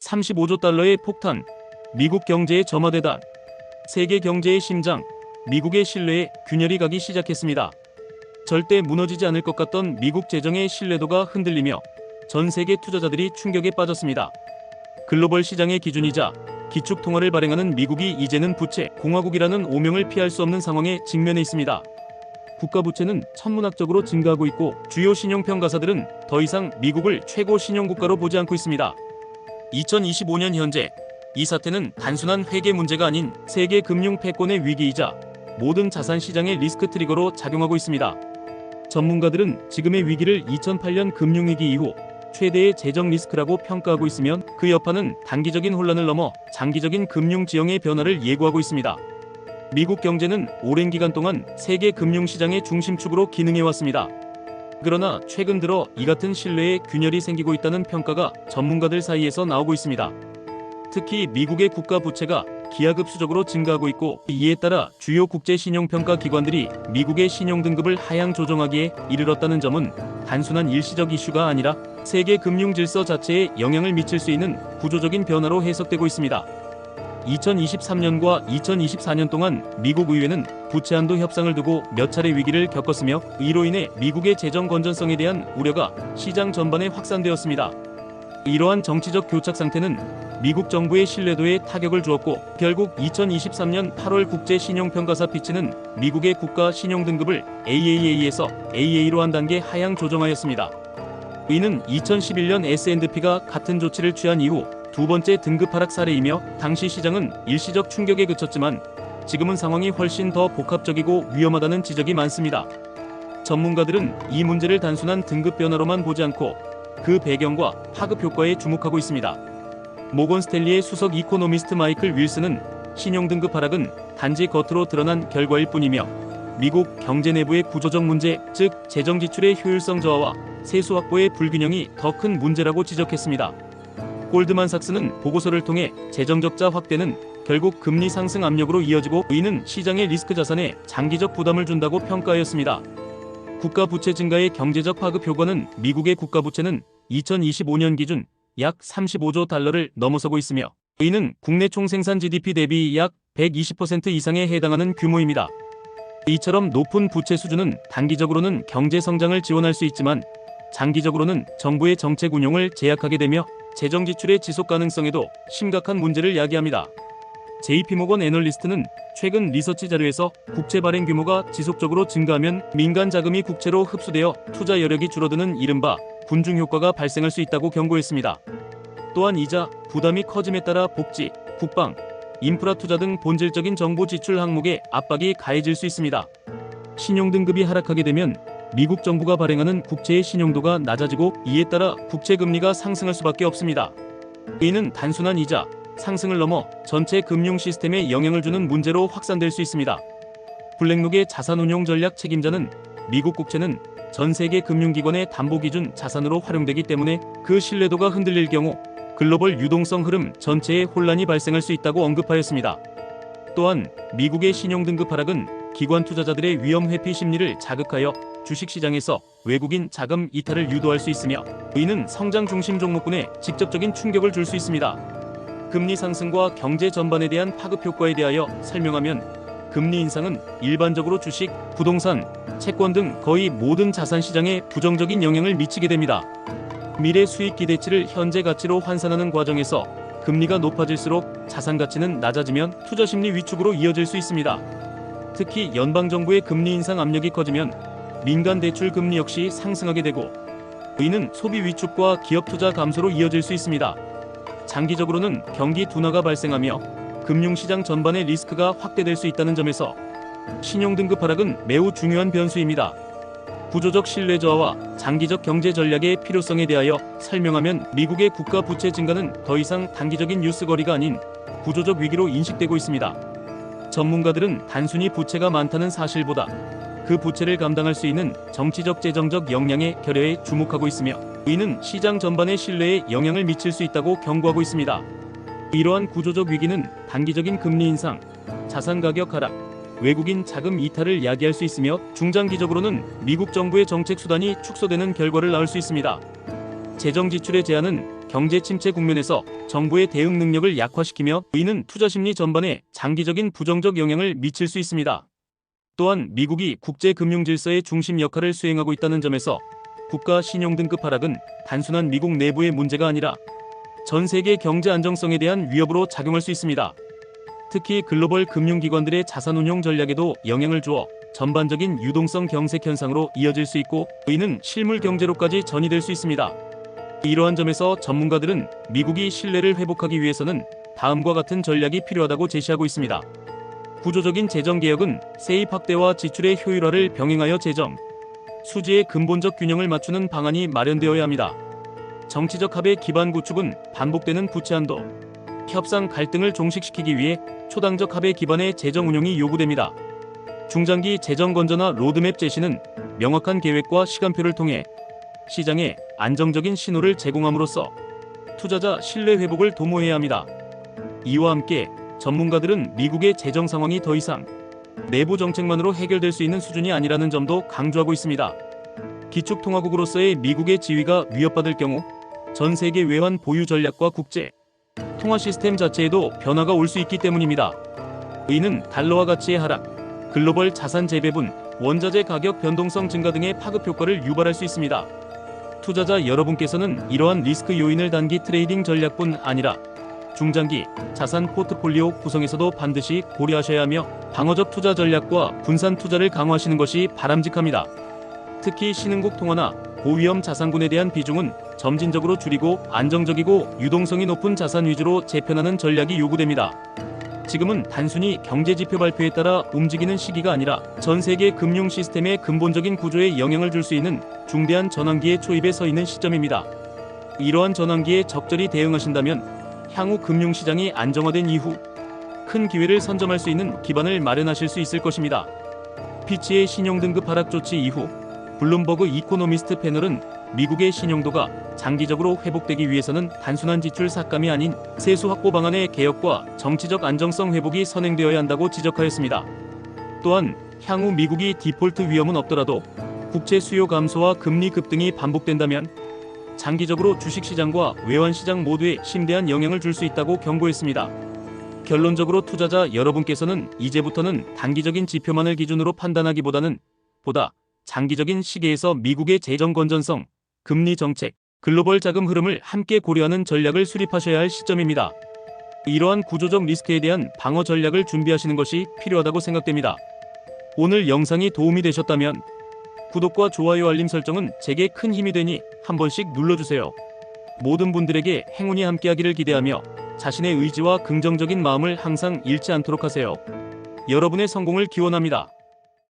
35조 달러의 폭탄, 미국 경제의 점화대단, 세계 경제의 심장, 미국의 신뢰에 균열이 가기 시작했습니다. 절대 무너지지 않을 것 같던 미국 재정의 신뢰도가 흔들리며 전 세계 투자자들이 충격에 빠졌습니다. 글로벌 시장의 기준이자 기축통화를 발행하는 미국이 이제는 부채 공화국이라는 오명을 피할 수 없는 상황에 직면해 있습니다. 국가 부채는 천문학적으로 증가하고 있고 주요 신용평가사들은 더 이상 미국을 최고 신용국가로 보지 않고 있습니다. 2025년 현재 이 사태는 단순한 회계 문제가 아닌 세계 금융 패권의 위기이자 모든 자산 시장의 리스크 트리거로 작용하고 있습니다. 전문가들은 지금의 위기를 2008년 금융위기 이후 최대의 재정 리스크라고 평가하고 있으면 그 여파는 단기적인 혼란을 넘어 장기적인 금융 지형의 변화를 예고하고 있습니다. 미국 경제는 오랜 기간 동안 세계 금융시장의 중심축으로 기능해왔습니다. 그러나 최근 들어 이 같은 신뢰에 균열이 생기고 있다는 평가가 전문가들 사이에서 나오고 있습니다. 특히 미국의 국가 부채가 기하급수적으로 증가하고 있고 이에 따라 주요 국제 신용평가 기관들이 미국의 신용 등급을 하향 조정하기에 이르렀다는 점은 단순한 일시적 이슈가 아니라 세계 금융 질서 자체에 영향을 미칠 수 있는 구조적인 변화로 해석되고 있습니다. 2023년과 2024년 동안 미국 의회는 부채 한도 협상을 두고 몇 차례 위기를 겪었으며 이로 인해 미국의 재정 건전성에 대한 우려가 시장 전반에 확산되었습니다. 이러한 정치적 교착 상태는 미국 정부의 신뢰도에 타격을 주었고 결국 2023년 8월 국제 신용평가사 피치는 미국의 국가 신용 등급을 AAA에서 AA로 한 단계 하향 조정하였습니다. 이는 2011년 S&P가 같은 조치를 취한 이후 두 번째 등급 하락 사례이며 당시 시장은 일시적 충격에 그쳤지만 지금은 상황이 훨씬 더 복합적이고 위험하다는 지적이 많습니다. 전문가들은 이 문제를 단순한 등급 변화로만 보지 않고 그 배경과 파급 효과에 주목하고 있습니다. 모건 스탠리의 수석 이코노미스트 마이클 윌슨은 신용 등급 하락은 단지 겉으로 드러난 결과일 뿐이며 미국 경제 내부의 구조적 문제, 즉 재정 지출의 효율성 저하와 세수 확보의 불균형이 더 큰 문제라고 지적했습니다. 골드만삭스는 보고서를 통해 재정 적자 확대는 결국 금리 상승 압력으로 이어지고 이는 시장의 리스크 자산에 장기적 부담을 준다고 평가하였습니다. 국가 부채 증가의 경제적 파급 효과는 미국의 국가 부채는 2025년 기준 약 35조 달러를 넘어서고 있으며 이는 국내 총생산 GDP 대비 약 120% 이상에 해당하는 규모입니다. 이처럼 높은 부채 수준은 단기적으로는 경제 성장을 지원할 수 있지만 장기적으로는 정부의 정책 운용을 제약하게 되며 재정 지출의 지속 가능성에도 심각한 문제를 야기합니다. JP모건 애널리스트는 최근 리서치 자료에서 국채 발행 규모가 지속적으로 증가하면 민간 자금이 국채로 흡수되어 투자 여력이 줄어드는 이른바 군중 효과가 발생할 수 있다고 경고했습니다. 또한 이자 부담이 커짐에 따라 복지, 국방, 인프라 투자 등 본질적인 정부 지출 항목에 압박이 가해질 수 있습니다. 신용 등급이 하락하게 되면 미국 정부가 발행하는 국채의 신용도가 낮아지고 이에 따라 국채 금리가 상승할 수밖에 없습니다. 이는 단순한 이자 상승을 넘어 전체 금융 시스템에 영향을 주는 문제로 확산될 수 있습니다. 블랙록의 자산운용 전략 책임자는 미국 국채는 전 세계 금융기관의 담보기준 자산으로 활용되기 때문에 그 신뢰도가 흔들릴 경우 글로벌 유동성 흐름 전체에 혼란이 발생할 수 있다고 언급하였습니다. 또한 미국의 신용등급 하락은 기관 투자자들의 위험 회피 심리를 자극하여 주식시장에서 외국인 자금 이탈을 유도할 수 있으며 이는 성장 중심 종목군에 직접적인 충격을 줄 수 있습니다. 금리 상승과 경제 전반에 대한 파급 효과에 대하여 설명하면 금리 인상은 일반적으로 주식, 부동산, 채권 등 거의 모든 자산 시장에 부정적인 영향을 미치게 됩니다. 미래 수익 기대치를 현재 가치로 환산하는 과정에서 금리가 높아질수록 자산 가치는 낮아지면 투자 심리 위축으로 이어질 수 있습니다. 특히 연방정부의 금리 인상 압력이 커지면 민간 대출 금리 역시 상승하게 되고 이는 소비 위축과 기업 투자 감소로 이어질 수 있습니다. 장기적으로는 경기 둔화가 발생하며 금융시장 전반의 리스크가 확대될 수 있다는 점에서 신용등급 하락은 매우 중요한 변수입니다. 구조적 신뢰 저하와 장기적 경제 전략의 필요성에 대하여 설명하면 미국의 국가 부채 증가는 더 이상 단기적인 뉴스거리가 아닌 구조적 위기로 인식되고 있습니다. 전문가들은 단순히 부채가 많다는 사실보다 그 부채를 감당할 수 있는 정치적 재정적 역량의 결여에 주목하고 있으며 이는 시장 전반의 신뢰에 영향을 미칠 수 있다고 경고하고 있습니다. 이러한 구조적 위기는 단기적인 금리 인상, 자산 가격 하락, 외국인 자금 이탈을 야기할 수 있으며 중장기적으로는 미국 정부의 정책 수단이 축소되는 결과를 낳을 수 있습니다. 재정 지출의 제한은 경제 침체 국면에서 정부의 대응 능력을 약화시키며 이는 투자 심리 전반에 장기적인 부정적 영향을 미칠 수 있습니다. 또한 미국이 국제 금융 질서의 중심 역할을 수행하고 있다는 점에서 국가 신용 등급 하락은 단순한 미국 내부의 문제가 아니라 전 세계 경제 안정성에 대한 위협으로 작용할 수 있습니다. 특히 글로벌 금융기관들의 자산운용 전략에도 영향을 주어 전반적인 유동성 경색 현상으로 이어질 수 있고 이는 실물 경제로까지 전이될 수 있습니다. 이러한 점에서 전문가들은 미국이 신뢰를 회복하기 위해서는 다음과 같은 전략이 필요하다고 제시하고 있습니다. 구조적인 재정개혁은 세입 확대와 지출의 효율화를 병행하여 재정 수지의 근본적 균형을 맞추는 방안이 마련되어야 합니다. 정치적 합의 기반 구축은 반복되는 부채 한도, 협상 갈등을 종식시키기 위해 초당적 합의 기반의 재정 운용이 요구됩니다. 중장기 재정 건전화 로드맵 제시는 명확한 계획과 시간표를 통해 시장에 안정적인 신호를 제공함으로써 투자자 신뢰 회복을 도모해야 합니다. 이와 함께 전문가들은 미국의 재정 상황이 더 이상 내부 정책만으로 해결될 수 있는 수준이 아니라는 점도 강조하고 있습니다. 기축통화국으로서의 미국의 지위가 위협받을 경우 전 세계 외환 보유 전략과 국제 통화 시스템 자체에도 변화가 올 수 있기 때문입니다. 이는 달러화 가치의 하락, 글로벌 자산 재배분, 원자재 가격 변동성 증가 등의 파급 효과를 유발할 수 있습니다. 투자자 여러분께서는 이러한 리스크 요인을 단기 트레이딩 전략뿐 아니라 중장기 자산 포트폴리오 구성에서도 반드시 고려하셔야 하며 방어적 투자 전략과 분산 투자를 강화하시는 것이 바람직합니다. 특히 신흥국 통화나 고위험 자산군에 대한 비중은 점진적으로 줄이고 안정적이고 유동성이 높은 자산 위주로 재편하는 전략이 요구됩니다. 지금은 단순히 경제지표 발표에 따라 움직이는 시기가 아니라 전 세계 금융 시스템의 근본적인 구조에 영향을 줄 수 있는 중대한 전환기의 초입에 서 있는 시점입니다. 이러한 전환기에 적절히 대응하신다면 향후 금융시장이 안정화된 이후 큰 기회를 선점할 수 있는 기반을 마련하실 수 있을 것입니다. 피치의 신용등급 하락 조치 이후 블룸버그 이코노미스트 패널은 미국의 신용도가 장기적으로 회복되기 위해서는 단순한 지출 삭감이 아닌 세수 확보 방안의 개혁과 정치적 안정성 회복이 선행되어야 한다고 지적하였습니다. 또한 향후 미국이 디폴트 위험은 없더라도 국채 수요 감소와 금리 급등이 반복된다면 장기적으로 주식시장과 외환시장 모두에 심대한 영향을 줄 수 있다고 경고했습니다. 결론적으로 투자자 여러분께서는 이제부터는 단기적인 지표만을 기준으로 판단하기보다는 보다 장기적인 시계에서 미국의 재정 건전성, 금리 정책, 글로벌 자금 흐름을 함께 고려하는 전략을 수립하셔야 할 시점입니다. 이러한 구조적 리스크에 대한 방어 전략을 준비하시는 것이 필요하다고 생각됩니다. 오늘 영상이 도움이 되셨다면 구독과 좋아요 알림 설정은 제게 큰 힘이 되니 한 번씩 눌러주세요. 모든 분들에게 행운이 함께하기를 기대하며 자신의 의지와 긍정적인 마음을 항상 잃지 않도록 하세요. 여러분의 성공을 기원합니다.